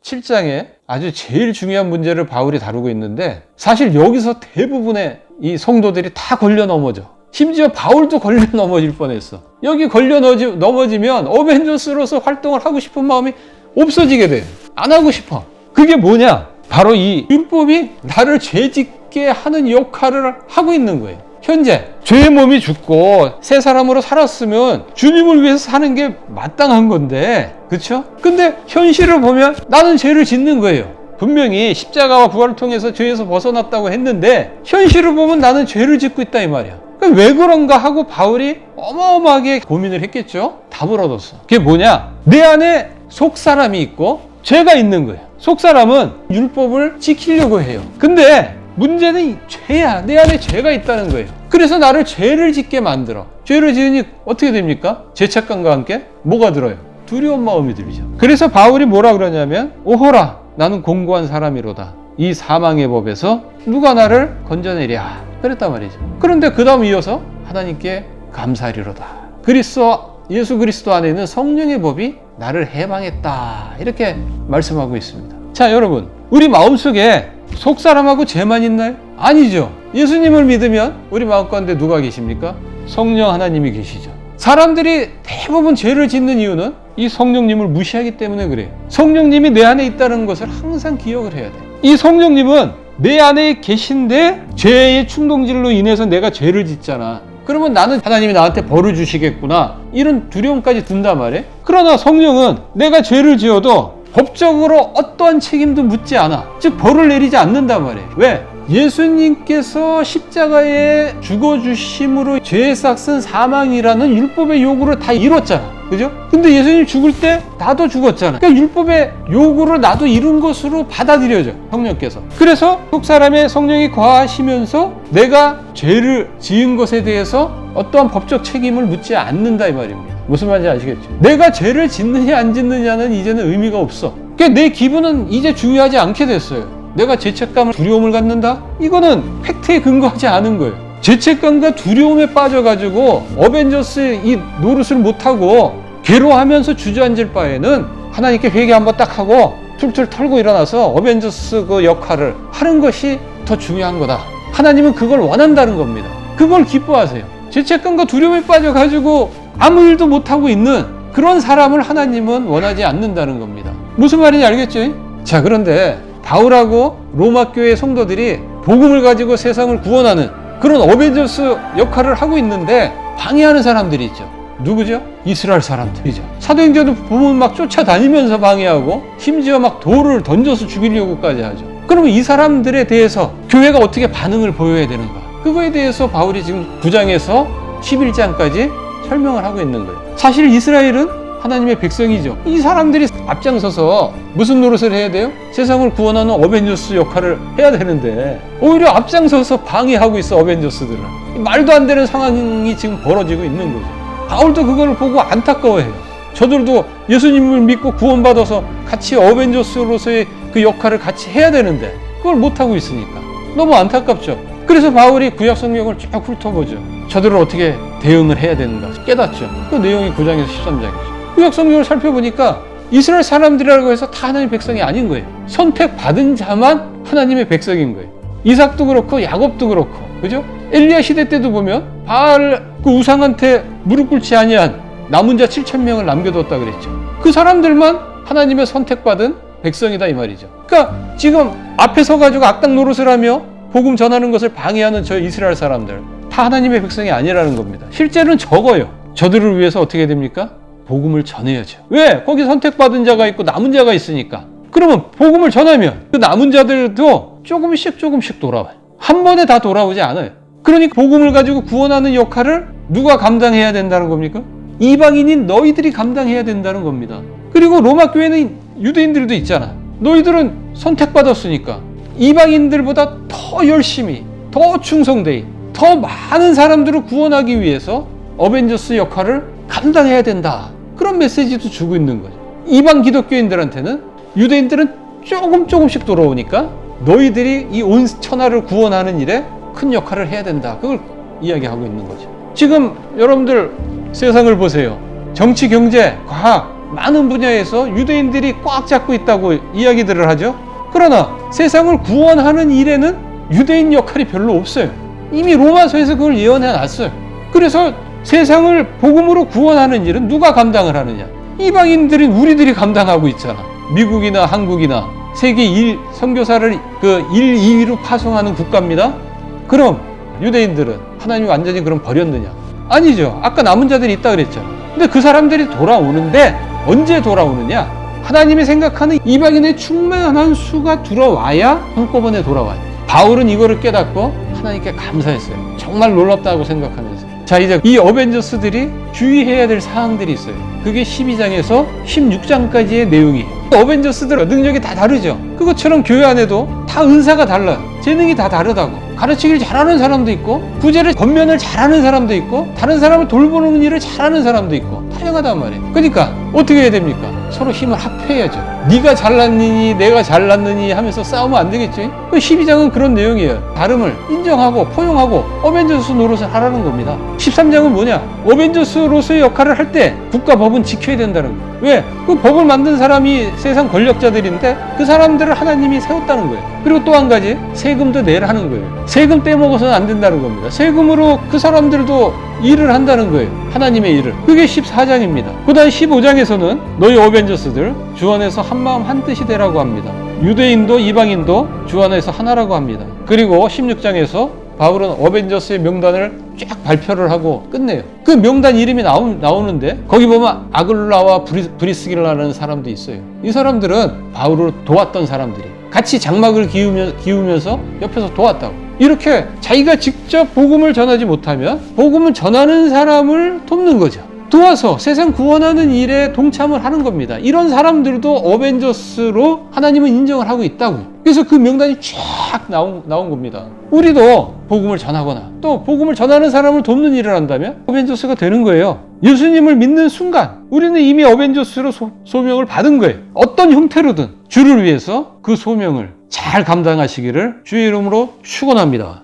7장에 아주 제일 중요한 문제를 바울이 다루고 있는데, 사실 여기서 대부분의 이 성도들이 다 걸려 넘어져. 심지어 바울도 걸려 넘어질 뻔했어. 여기 걸려 넘어지면 어벤져스로서 활동을 하고 싶은 마음이 없어지게 돼. 안 하고 싶어. 그게 뭐냐? 바로 이 율법이 나를 죄짓게 하는 역할을 하고 있는 거예요. 현재 죄의 몸이 죽고 새 사람으로 살았으면 주님을 위해서 사는 게 마땅한 건데, 그렇죠? 근데 현실을 보면 나는 죄를 짓는 거예요. 분명히 십자가와 부활을 통해서 죄에서 벗어났다고 했는데 현실을 보면 나는 죄를 짓고 있다 이 말이야. 그러니까 왜 그런가 하고 바울이 어마어마하게 고민을 했겠죠. 답을 얻었어. 그게 뭐냐? 내 안에 속사람이 있고 죄가 있는 거예요. 속사람은 율법을 지키려고 해요. 근데 문제는 죄야. 내 안에 죄가 있다는 거예요. 그래서 나를 죄를 짓게 만들어. 죄를 지으니 어떻게 됩니까? 죄책감과 함께 뭐가 들어요? 두려운 마음이 들죠. 그래서 바울이 뭐라 그러냐면, 오호라, 나는 공고한 사람이로다. 이 사망의 법에서 누가 나를 건져내랴. 그랬단 말이죠. 그런데 그 다음 이어서 하나님께 감사하리로다. 예수 그리스도 안에 있는 성령의 법이 나를 해방했다. 이렇게 말씀하고 있습니다. 자, 여러분, 우리 마음속에 속사람하고 죄만 있나요? 아니죠. 예수님을 믿으면 우리 마음 가운데 누가 계십니까? 성령 하나님이 계시죠. 사람들이 대부분 죄를 짓는 이유는 이 성령님을 무시하기 때문에 그래요. 성령님이 내 안에 있다는 것을 항상 기억을 해야 돼. 이 성령님은 내 안에 계신데 죄의 충동질로 인해서 내가 죄를 짓잖아. 그러면 나는 하나님이 나한테 벌을 주시겠구나, 이런 두려움까지 든단 말이에요. 그러나 성령은 내가 죄를 지어도 법적으로 어떠한 책임도 묻지 않아. 즉 벌을 내리지 않는단 말이에요. 왜? 예수님께서 십자가에 죽어주심으로 죄의 싹은 사망이라는 율법의 요구를 다 이뤘잖아. 그죠? 근데 예수님 죽을 때 나도 죽었잖아. 그러니까 율법의 요구를 나도 이룬 것으로 받아들여져, 성령께서. 그래서 속사람의 성령이 거하시면서 내가 죄를 지은 것에 대해서 어떠한 법적 책임을 묻지 않는다 이 말입니다. 무슨 말인지 아시겠죠? 내가 죄를 짓느냐 안 짓느냐는 이제는 의미가 없어. 그러니까 내 기분은 이제 중요하지 않게 됐어요. 내가 죄책감을, 두려움을 갖는다? 이거는 팩트에 근거하지 않은 거예요. 죄책감과 두려움에 빠져가지고 어벤져스 이 노릇을 못하고 괴로워하면서 주저앉을 바에는 하나님께 회개 한번 딱 하고 툴툴 털고 일어나서 어벤져스 그 역할을 하는 것이 더 중요한 거다. 하나님은 그걸 원한다는 겁니다. 그걸 기뻐하세요. 죄책감과 두려움에 빠져가지고 아무 일도 못하고 있는 그런 사람을 하나님은 원하지 않는다는 겁니다. 무슨 말인지 알겠죠? 자, 그런데 바울하고 로마 교회 성도들이 복음을 가지고 세상을 구원하는 그런 어벤져스 역할을 하고 있는데 방해하는 사람들이 있죠. 누구죠? 이스라엘 사람들이죠. 사도행전을 보면 막 쫓아다니면서 방해하고 심지어 막 돌을 던져서 죽이려고까지 하죠. 그러면 이 사람들에 대해서 교회가 어떻게 반응을 보여야 되는가? 그거에 대해서 바울이 지금 9장에서 11장까지 설명을 하고 있는 거예요. 사실 이스라엘은 하나님의 백성이죠. 이 사람들이 앞장서서 무슨 노릇을 해야 돼요? 세상을 구원하는 어벤져스 역할을 해야 되는데 오히려 앞장서서 방해하고 있어, 어벤져스들을. 말도 안 되는 상황이 지금 벌어지고 있는 거죠. 바울도 그걸 보고 안타까워해요. 저들도 예수님을 믿고 구원받아서 같이 어벤져스로서의 그 역할을 같이 해야 되는데 그걸 못하고 있으니까 너무 안타깝죠. 그래서 바울이 구약 성경을 쭉 훑어보죠. 저들을 어떻게 대응을 해야 되는가 깨닫죠. 그 내용이 9장에서 13장이죠. 구약 성경을 살펴보니까 이스라엘 사람들이라고 해서 다 하나님의 백성이 아닌 거예요. 선택받은 자만 하나님의 백성인 거예요. 이삭도 그렇고 야곱도 그렇고, 그죠? 엘리야 시대 때도 보면 바알 그 우상한테 무릎 꿇지 아니한 남은 자 7,000명을 남겨뒀다 그랬죠. 그 사람들만 하나님의 선택받은 백성이다 이 말이죠. 그러니까 지금 앞에 서가지고 악당 노릇을 하며 복음 전하는 것을 방해하는 저 이스라엘 사람들 다 하나님의 백성이 아니라는 겁니다. 실제로는 적어요. 저들을 위해서 어떻게 됩니까? 복음을 전해야죠. 왜? 거기 선택받은 자가 있고 남은 자가 있으니까. 그러면 복음을 전하면 그 남은 자들도 조금씩 돌아와요. 한 번에 다 돌아오지 않아요. 그러니까 복음을 가지고 구원하는 역할을 누가 감당해야 된다는 겁니까? 이방인인 너희들이 감당해야 된다는 겁니다. 그리고 로마 교회는 유대인들도 있잖아. 너희들은 선택받았으니까 이방인들보다 더 열심히, 더 충성되이, 더 많은 사람들을 구원하기 위해서 어벤져스 역할을 감당해야 된다. 그런 메시지도 주고 있는 거죠. 이방 기독교인들한테는 유대인들은 조금씩 돌아오니까 너희들이 이 온 천하를 구원하는 일에 큰 역할을 해야 된다. 그걸 이야기하고 있는 거죠. 지금 여러분들 세상을 보세요. 정치, 경제, 과학 많은 분야에서 유대인들이 꽉 잡고 있다고 이야기들을 하죠. 그러나 세상을 구원하는 일에는 유대인 역할이 별로 없어요. 이미 로마서에서 그걸 예언해 놨어요. 그래서 세상을 복음으로 구원하는 일은 누가 감당을 하느냐? 이방인들인 우리들이 감당하고 있잖아. 미국이나 한국이나 세계 1 선교사를 1, 2위로 파송하는 국가입니다. 그럼 유대인들은 하나님이 완전히 그럼 버렸느냐? 아니죠. 아까 남은 자들이 있다 그랬잖아. 근데 그 사람들이 돌아오는데 언제 돌아오느냐? 하나님이 생각하는 이방인의 충만한 수가 들어와야 한꺼번에 돌아와요. 바울은 이거를 깨닫고 하나님께 감사했어요. 정말 놀랍다고 생각하면서. 자, 이제 이 어벤져스들이 주의해야 될 사항들이 있어요. 그게 12장에서 16장까지의 내용이에요. 어벤져스들 능력이 다 다르죠. 그것처럼 교회 안에도 다 은사가 달라요. 재능이 다 다르다고. 가르치기를 잘하는 사람도 있고, 구제를 겉면을 잘하는 사람도 있고, 다른 사람을 돌보는 일을 잘하는 사람도 있고, 다양하단 말이에요. 그러니까 어떻게 해야 됩니까? 서로 힘을 합해야죠. 네가 잘났느니 내가 잘났느니 하면서 싸우면 안 되겠지. 12장은 그런 내용이에요. 다름을 인정하고 포용하고 어벤져스 노릇을 하라는 겁니다. 13장은 뭐냐? 어벤져스로서의 역할을 할 때 국가 법은 지켜야 된다는 거예요. 왜? 그 법을 만든 사람이 세상 권력자들인데 그 사람들을 하나님이 세웠다는 거예요. 그리고 또 한 가지, 세금도 내라는 거예요. 세금 떼먹어서는 안 된다는 겁니다. 세금으로 그 사람들도 일을 한다는 거예요. 하나님의 일을. 그게 14장입니다. 그 다음 15장에서는 너희 어벤져스들 주 안에서 한마음 한뜻이 되라고 합니다. 유대인도 이방인도 주 안에서 하나라고 합니다. 그리고 16장에서 바울은 어벤져스의 명단을 쫙 발표를 하고 끝내요. 그 명단 이름이 나오는데 거기 보면 아글라와 브리스길라라는 사람도 있어요. 이 사람들은 바울을 도왔던 사람들이 같이 장막을 기우면서 옆에서 도왔다고. 이렇게 자기가 직접 복음을 전하지 못하면 복음을 전하는 사람을 돕는 거죠. 도와서 세상 구원하는 일에 동참을 하는 겁니다. 이런 사람들도 어벤져스로 하나님은 인정을 하고 있다고요. 그래서 그 명단이 쫙 나온 겁니다. 우리도 복음을 전하거나 또 복음을 전하는 사람을 돕는 일을 한다면 어벤져스가 되는 거예요. 예수님을 믿는 순간 우리는 이미 어벤져스로 소명을 받은 거예요. 어떤 형태로든 주를 위해서 그 소명을 잘 감당하시기를 주의 이름으로 축원합니다.